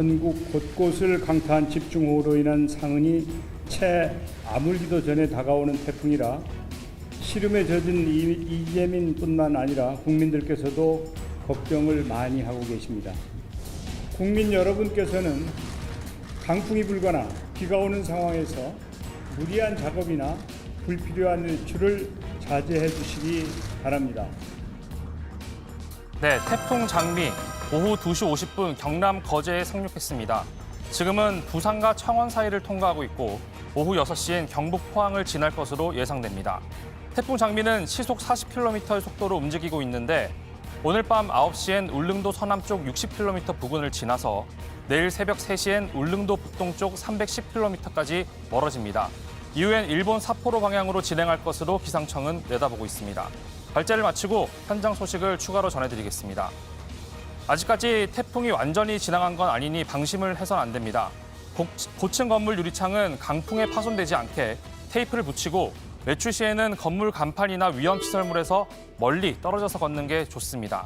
전국 곳곳을 강타한 집중호우로 인한 상흔이 채 아물기도 전에 다가오는 태풍이라 시름에 젖은 이재민뿐만 아니라 국민들께서도 걱정을 많이 하고 계십니다. 국민 여러분께서는 강풍이 불거나 비가 오는 상황에서 무리한 작업이나 불필요한 일출을 자제해 주시기 바랍니다. 네, 태풍 장미 오후 2시 50분 경남 거제에 상륙했습니다. 지금은 부산과 청원 사이를 통과하고 있고 오후 6시엔 경북 포항을 지날 것으로 예상됩니다. 태풍 장미는 시속 40km의 속도로 움직이고 있는데 오늘 밤 9시엔 울릉도 서남쪽 60km 부근을 지나서 내일 새벽 3시엔 울릉도 북동쪽 310km까지 멀어집니다. 이후엔 일본 삿포로 방향으로 진행할 것으로 기상청은 내다보고 있습니다. 발제를 마치고 현장 소식을 추가로 전해드리겠습니다. 아직까지 태풍이 완전히 지나간 건 아니니 방심을 해선 안 됩니다. 고층 건물 유리창은 강풍에 파손되지 않게 테이프를 붙이고 외출 시에는 건물 간판이나 위험시설물에서 멀리 떨어져서 걷는 게 좋습니다.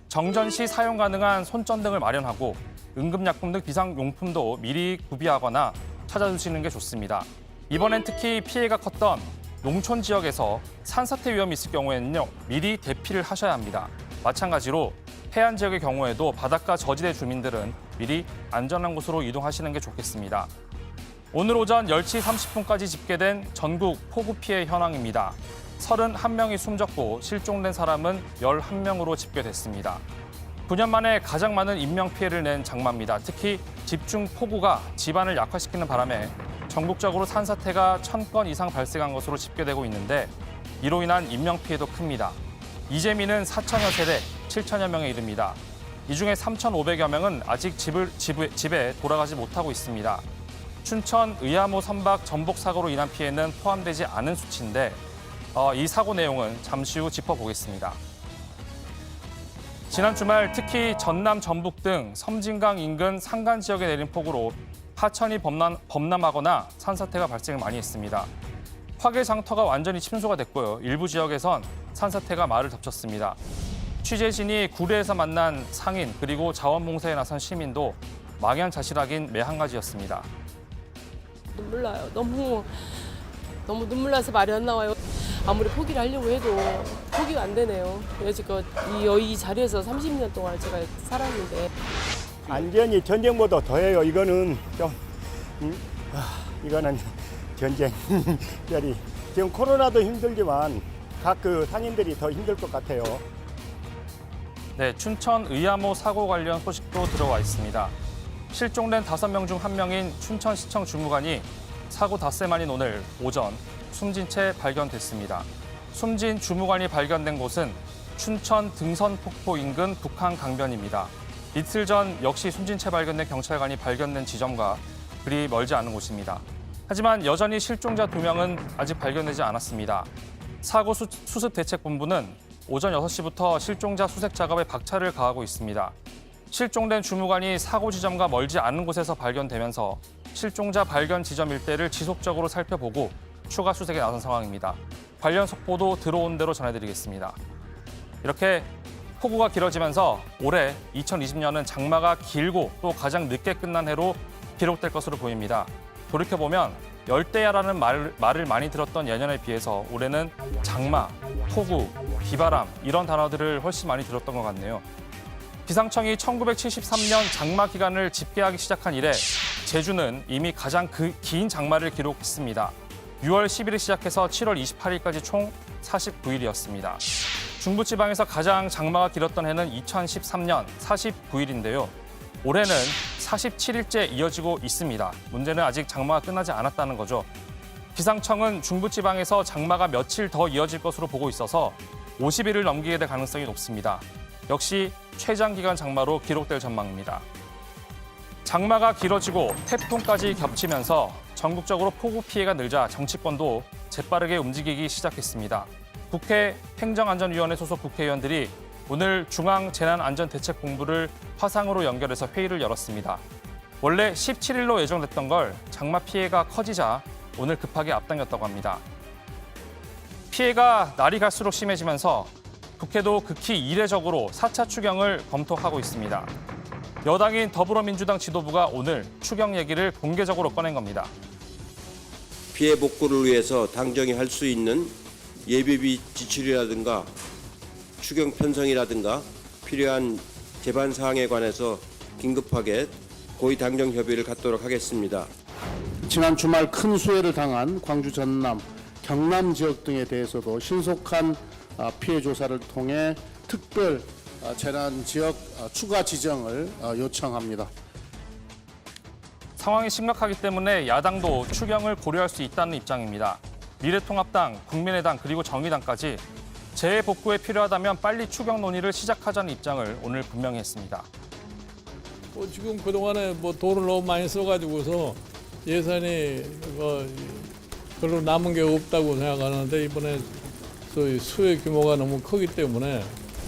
정전 시 사용 가능한 손전등을 마련하고 응급약품 등 비상용품도 미리 구비하거나 찾아두시는 게 좋습니다. 이번엔 특히 피해가 컸던 농촌 지역에서 산사태 위험이 있을 경우에는요, 미리 대피를 하셔야 합니다. 마찬가지로 해안 지역의 경우에도 바닷가 저지대 주민들은 미리 안전한 곳으로 이동하시는 게 좋겠습니다. 오늘 오전 10시 30분까지 집계된 전국 폭우 피해 현황입니다. 31명이 숨졌고 실종된 사람은 11명으로 집계됐습니다. 9년 만에 가장 많은 인명피해를 낸 장마입니다. 특히 집중 폭우가 집안을 약화시키는 바람에 전국적으로 산사태가 1000건 이상 발생한 것으로 집계되고 있는데 이로 인한 인명피해도 큽니다. 이재민은 4천여 세대, 7천여 명에 이릅니다. 이 중에 3,500여 명은 아직 집에 돌아가지 못하고 있습니다. 춘천 의암호 선박 전복 사고로 인한 피해는 포함되지 않은 수치인데 이 사고 내용은 잠시 후 짚어보겠습니다. 지난 주말 특히 전남 전북 등 섬진강 인근 산간 지역에 내린 폭우로 하천이 범람하거나 산사태가 발생을 많이 했습니다. 화계장터가 완전히 침수가 됐고요. 일부 지역에선 산사태가 말을 덮쳤습니다. 취재진이 구례에서 만난 상인 그리고 자원봉사에 나선 시민도 망연자실하긴 매한가지였습니다. 눈물 나요. 너무 눈물 나서 말이 안 나와요. 아무리 포기를 하려고 해도 포기가 안 되네요. 여지껏 이 자리에서 30년 동안 제가 살았는데 안전이 전쟁보다 더해요. 이거는 좀 이거는 전쟁결이 지금 코로나도 힘들지만 각 그 상인들이 더 힘들 것 같아요. 네, 춘천 의암호 사고 관련 소식도 들어와 있습니다. 실종된 5명 중 1명인 춘천시청 주무관이 사고 닷새 만인 오늘 오전 숨진 채 발견됐습니다. 숨진 주무관이 발견된 곳은 춘천 등선폭포 인근 북한 강변입니다. 이틀 전 역시 숨진 채 발견된 경찰관이 발견된 지점과 그리 멀지 않은 곳입니다. 하지만 여전히 실종자 2명은 아직 발견되지 않았습니다. 사고 수습대책본부는 오전 6시부터 실종자 수색 작업에 박차를 가하고 있습니다. 실종된 주무관이 사고 지점과 멀지 않은 곳에서 발견되면서 실종자 발견 지점 일대를 지속적으로 살펴보고 추가 수색에 나선 상황입니다. 관련 속보도 들어온 대로 전해드리겠습니다. 이렇게 폭우가 길어지면서 올해 2020년은 장마가 길고 또 가장 늦게 끝난 해로 기록될 것으로 보입니다. 돌이켜보면 열대야라는 말을 많이 들었던 예년에 비해서 올해는 장마, 폭우, 비바람 이런 단어들을 훨씬 많이 들었던 것 같네요. 기상청이 1973년 장마 기간을 집계하기 시작한 이래 제주는 이미 가장 긴 장마를 기록했습니다. 6월 10일에 시작해서 7월 28일까지 총 49일이었습니다. 중부지방에서 가장 장마가 길었던 해는 2013년 49일인데요. 올해는 47일째 이어지고 있습니다. 문제는 아직 장마가 끝나지 않았다는 거죠. 기상청은 중부지방에서 장마가 며칠 더 이어질 것으로 보고 있어서 50일을 넘기게 될 가능성이 높습니다. 역시 최장기간 장마로 기록될 전망입니다. 장마가 길어지고 태풍까지 겹치면서 전국적으로 폭우 피해가 늘자 정치권도 재빠르게 움직이기 시작했습니다. 국회 행정안전위원회 소속 국회의원들이 오늘 중앙재난안전대책본부를 화상으로 연결해서 회의를 열었습니다. 원래 17일로 예정됐던 걸 장마 피해가 커지자 오늘 급하게 앞당겼다고 합니다. 피해가 날이 갈수록 심해지면서 국회도 극히 이례적으로 4차 추경을 검토하고 있습니다. 여당인 더불어민주당 지도부가 오늘 추경 얘기를 공개적으로 꺼낸 겁니다. 피해 복구를 위해서 당정이 할 수 있는 예비비 지출이라든가 추경 편성이라든가 필요한 제반 사항에 관해서 긴급하게 고위 당정 협의를 갖도록 하겠습니다. 지난 주말 큰 수해를 당한 광주 전남, 경남 지역 등에 대해서도 신속한 피해 조사를 통해 특별 재난 지역 추가 지정을 요청합니다. 상황이 심각하기 때문에 야당도 추경을 고려할 수 있다는 입장입니다. 미래통합당, 국민의당 그리고 정의당까지 재해복구에 필요하다면 빨리 추경 논의를 시작하자는 입장을 오늘 분명히 했습니다. 지금 그동안에 돈을 너무 많이 써가지고서 예산이 별로 남은 게 없다고 생각하는데 이번에 소위 수혜 규모가 너무 크기 때문에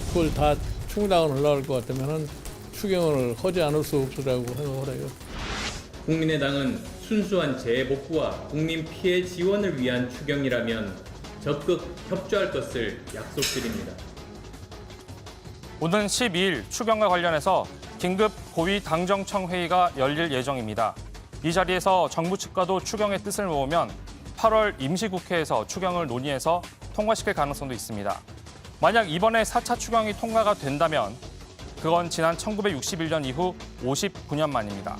그걸 다 충당을 하려고 할 것 같으면 추경을 하지 않을 수 없으라고 생각을 해요. 국민의당은 순수한 재해복구와 국민 피해 지원을 위한 추경이라면 적극 협조할 것을 약속드립니다. 오는 12일 추경과 관련해서 긴급 고위 당정청 회의가 열릴 예정입니다. 이 자리에서 정부 측과도 추경의 뜻을 모으면 8월 임시국회에서 추경을 논의해서 통과시킬 가능성도 있습니다. 만약 이번에 4차 추경이 통과가 된다면 그건 지난 1961년 이후 59년 만입니다.